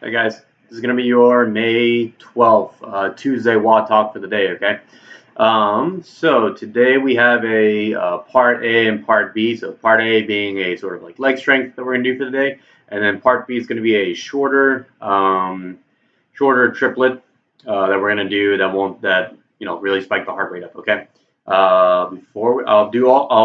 Hey guys, this is going to be your May 12th, Tuesday WOD Talk for the day, okay? So today we have a part A and part B. So part A being a sort of like leg strength that we're going to do for the day, and then part B is going to be a shorter triplet that we're going to do that really spike the heart rate up, okay? I'll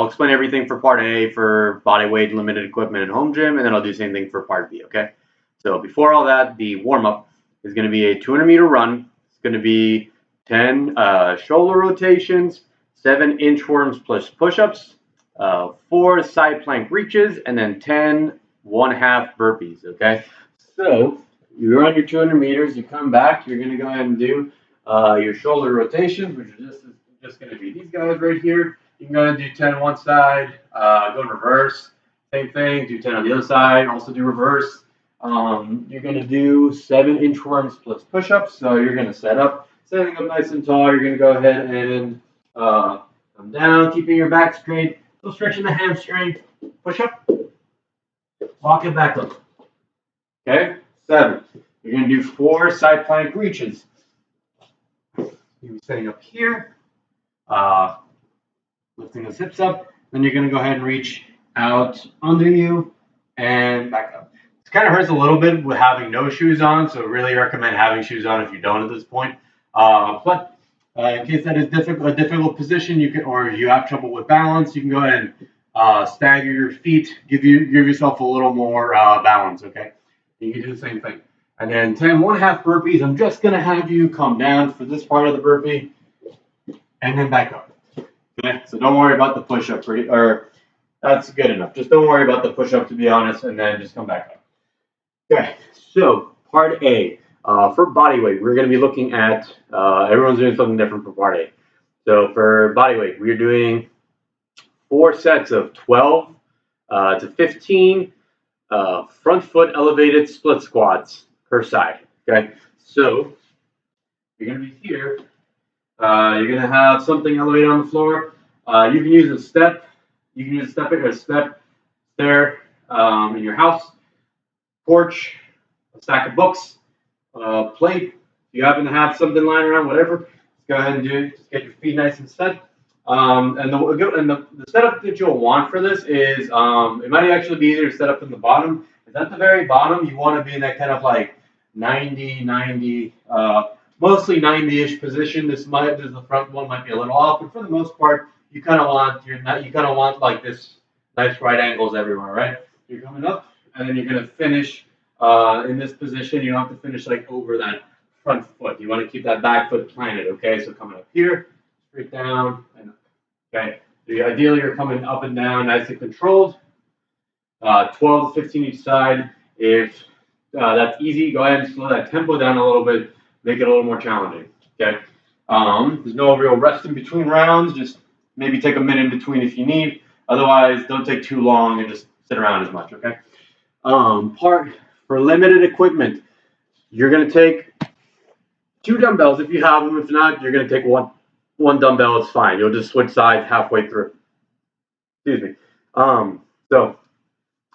explain everything for part A for body weight, limited equipment, and home gym, and then I'll do the same thing for part B, okay? So before all that, the warm-up is going to be a 200-meter run. It's going to be 10 shoulder rotations, 7 inchworms plus push-ups, 4 side plank reaches, and then 10 1/2 burpees, okay? So you're on your 200 meters, you come back, you're going to go ahead and do your shoulder rotations, which are just going to be these guys right here. You can go ahead and do 10 on one side, go in reverse, same thing, do 10 on the other side, also do reverse. You're going to do 7 inchworms plus push-ups. So you're going to standing up nice and tall. You're going to go ahead and come down, keeping your back straight. Still stretching the hamstring. Push up. Walk it back up. Okay? 7. You're going to do 4 side plank reaches. You're setting up here. Lifting those hips up. Then you're going to go ahead and reach out under you and back up. It kind of hurts a little bit with having no shoes on, so really recommend having shoes on if you don't at this point. But in case that is a difficult position, or you have trouble with balance, you can go ahead and stagger your feet, give yourself a little more balance. Okay, you can do the same thing. And then 10 1/2 burpees. I'm just gonna have you come down for this part of the burpee, and then back up. Okay, so don't worry about the push-up, or that's good enough. Just don't worry about the push-up, to be honest, and then just come back up. Okay, so part A, for body weight, we're going to be looking at, everyone's doing something different for part A. So for body weight, we're doing 4 sets of 12 to 15 front foot elevated split squats per side. Okay, so you're going to be here. You're going to have something elevated on the floor. You can use a step. You can use a step stair in your house. Porch, a stack of books, plate. If you happen to have something lying around, whatever, just go ahead and do it. Just get your feet nice and set. And the setup that you'll want for this is, it might actually be easier to set up from the bottom. Is at the very bottom, you want to be in that kind of like 90, mostly 90-ish position. The front one might be a little off, but for the most part, you kind of want like this nice right angles everywhere, right? You're coming up. And then you're going to finish in this position. You don't have to finish like over that front foot. You want to keep that back foot planted, okay? So coming up here, straight down, and up, okay? So ideally, you're coming up and down nice and controlled. 12 to 15 each side. If that's easy, go ahead and slow that tempo down a little bit. Make it a little more challenging, okay? There's no real rest in between rounds. Just maybe take a minute in between if you need. Otherwise, don't take too long and just sit around as much, okay? Part for limited equipment, you're going to take 2 dumbbells if you have them. If not, you're going to take one dumbbell. It's fine. You'll just switch sides halfway through. Excuse me. So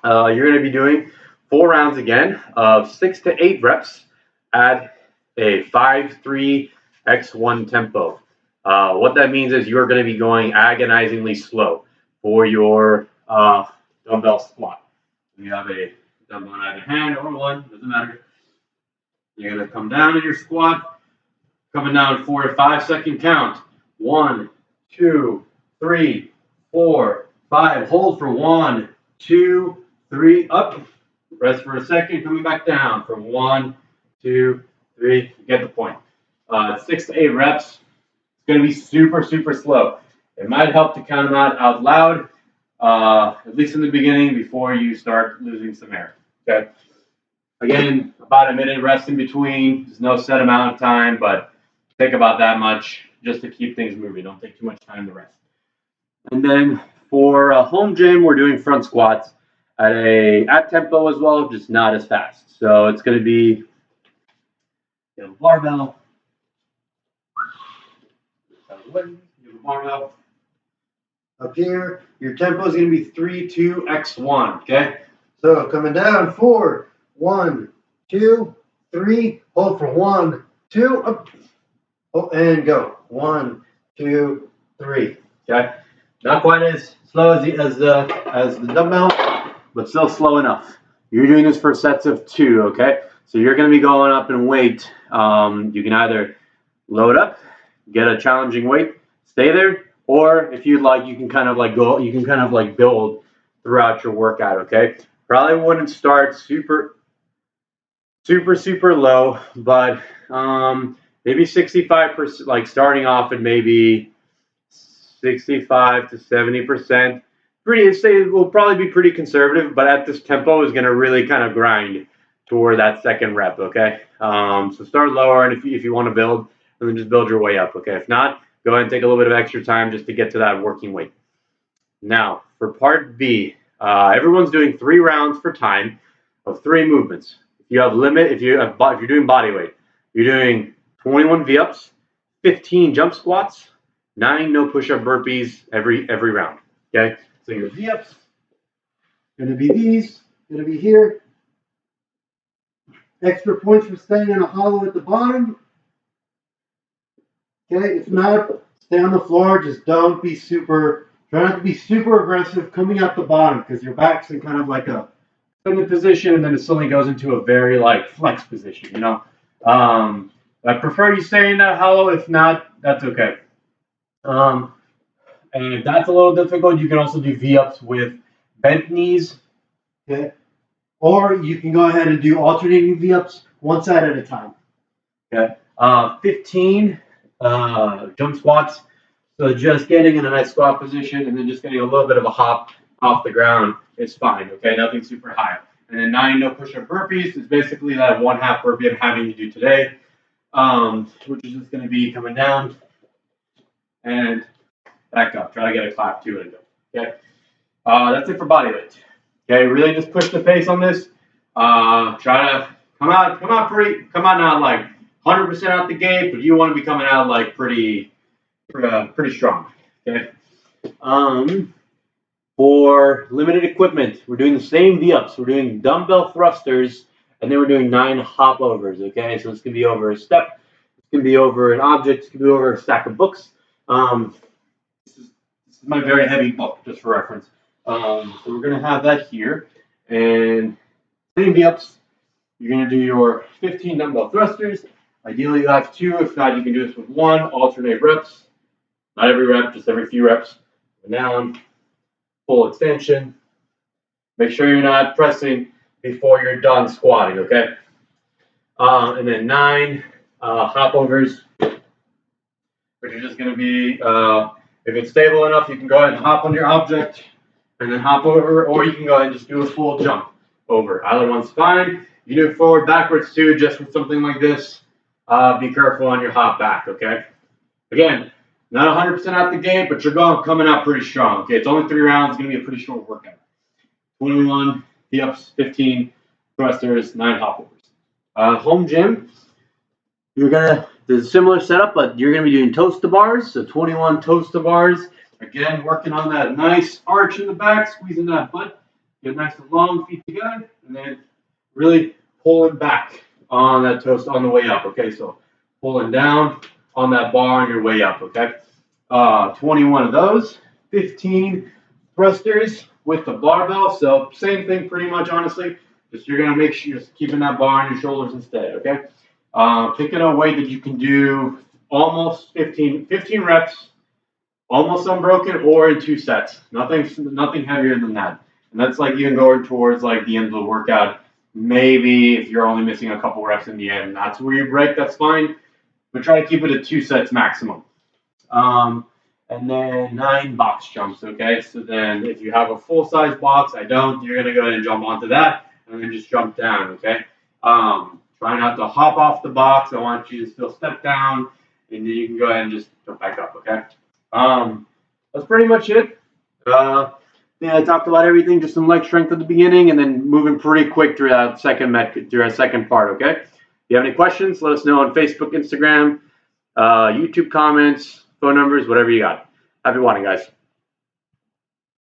you're going to be doing 4 rounds again of 6 to 8 reps at a 5-3-x1 tempo. What that means is you're going to be going agonizingly slow for your dumbbell squat. You have a dumbbell in either hand or one, doesn't matter. You're going to come down in your squat, coming down 4 to 5 second count. 1, 2, 3, 4, 5. Hold for 1, 2, 3. Up. Rest for a second. Coming back down for 1, 2, 3. You get the point. 6 to 8 reps. It's going to be super, super slow. It might help to count them out loud. At least in the beginning, before you start losing some air. Okay. Again, about a minute rest in between. There's no set amount of time, but take about that much just to keep things moving. Don't take too much time to rest. And then for a home gym, we're doing front squats at tempo as well, just not as fast. So it's going to be barbell. Barbell. Up here, your tempo is going to be 3-2-x1, okay? So coming down, 4, 1, 2, 3, hold for 1, 2, up, and go. 1, 2, 3. Okay, not quite as slow as the dumbbell, but still slow enough. You're doing this for sets of 2. Okay, so you're going to be going up in weight. You can either load up, get a challenging weight, stay there, or if you'd like, you can kind of like build throughout your workout. Okay, probably wouldn't start super low, but maybe 65%, like starting off at maybe 65 to 70%. It will probably be pretty conservative, but at this tempo is going to really kind of grind toward that second rep. Okay, so start lower, and if you want to build, then just build your way up. Okay, if not, go ahead and take a little bit of extra time just to get to that working weight. Now for part B, everyone's doing 3 rounds for time of 3 movements. If you're doing body weight, you're doing 21 V-ups, 15 jump squats, 9 no push-up burpees every round. Okay, so your V-ups going to be these, going to be here. Extra points for staying in a hollow at the bottom. Okay, if not, stay on the floor. Just try not to be super aggressive coming out the bottom, because your back's in kind of like a sitting position, and then it suddenly goes into a very like flex position, you know. I prefer you stay in that hollow. If not, that's okay. And if that's a little difficult, you can also do V-ups with bent knees. Okay. Or you can go ahead and do alternating V-ups, one side at a time. Okay. 15 jump squats. So just getting in a nice squat position and then just getting a little bit of a hop off the ground is fine. Okay, nothing super high. And then 9 no push-up burpees is basically that 1/2 burpee I'm having you do today, which is just going to be coming down and back up. Try to get a clap to it. Okay, that's it for body weight. Okay, really just push the pace on this. Try to come out not like 100% out the gate, but you want to be coming out like pretty strong. Okay. For limited equipment, we're doing the same V-ups. We're doing dumbbell thrusters, and then we're doing 9 hop overs. Okay, so this can be over a step, this can be over an object, this can be over a stack of books. This is my very heavy book, just for reference. So we're gonna have that here, and same V-ups. You're gonna do your 15 dumbbell thrusters. Ideally, you have 2. If not, you can do this with 1. Alternate reps. Not every rep, just every few reps. Down, full extension. Make sure you're not pressing before you're done squatting, okay? And then 9 hop overs, which are just going to be, if it's stable enough, you can go ahead and hop on your object and then hop over, or you can go ahead and just do a full jump over. Either one's fine. You do it forward, backwards too, just with something like this. Be careful on your hop back, okay? Again, not 100% out the gate, but you're coming out pretty strong. Okay, it's only 3 rounds. It's going to be a pretty short workout. 21 V-ups, 15 thrusters, 9 hop overs. Home gym, there's a similar setup, but you're going to be doing toes to bars. So 21 toes to bars. Again, working on that nice arch in the back, squeezing that butt. Get nice and long, feet together, and then really pulling back on that toast on the way up. Okay, so pulling down on that bar on your way up, okay? 21 of those, 15 thrusters with the barbell. So same thing pretty much, honestly. Just you're going to make sure you're keeping that bar on your shoulders instead, okay? Picking a weight that you can do almost 15 reps, almost unbroken, or in 2 sets. Nothing heavier than that. And that's like even going towards like the end of the workout. Maybe if you're only missing a couple reps in the end, that's where you break, that's fine. But try to keep it at 2 sets maximum. And then 9 box jumps, okay? So then if you have a full-size box, I don't, you're going to go ahead and jump onto that and then just jump down, okay? Try not to hop off the box. I want you to still step down, and then you can go ahead and just jump back up, okay? That's pretty much it. Yeah, I talked about everything, just some leg strength at the beginning, and then moving pretty quick through that second part, okay? If you have any questions, let us know on Facebook, Instagram, YouTube comments, phone numbers, whatever you got. Happy WODing, guys.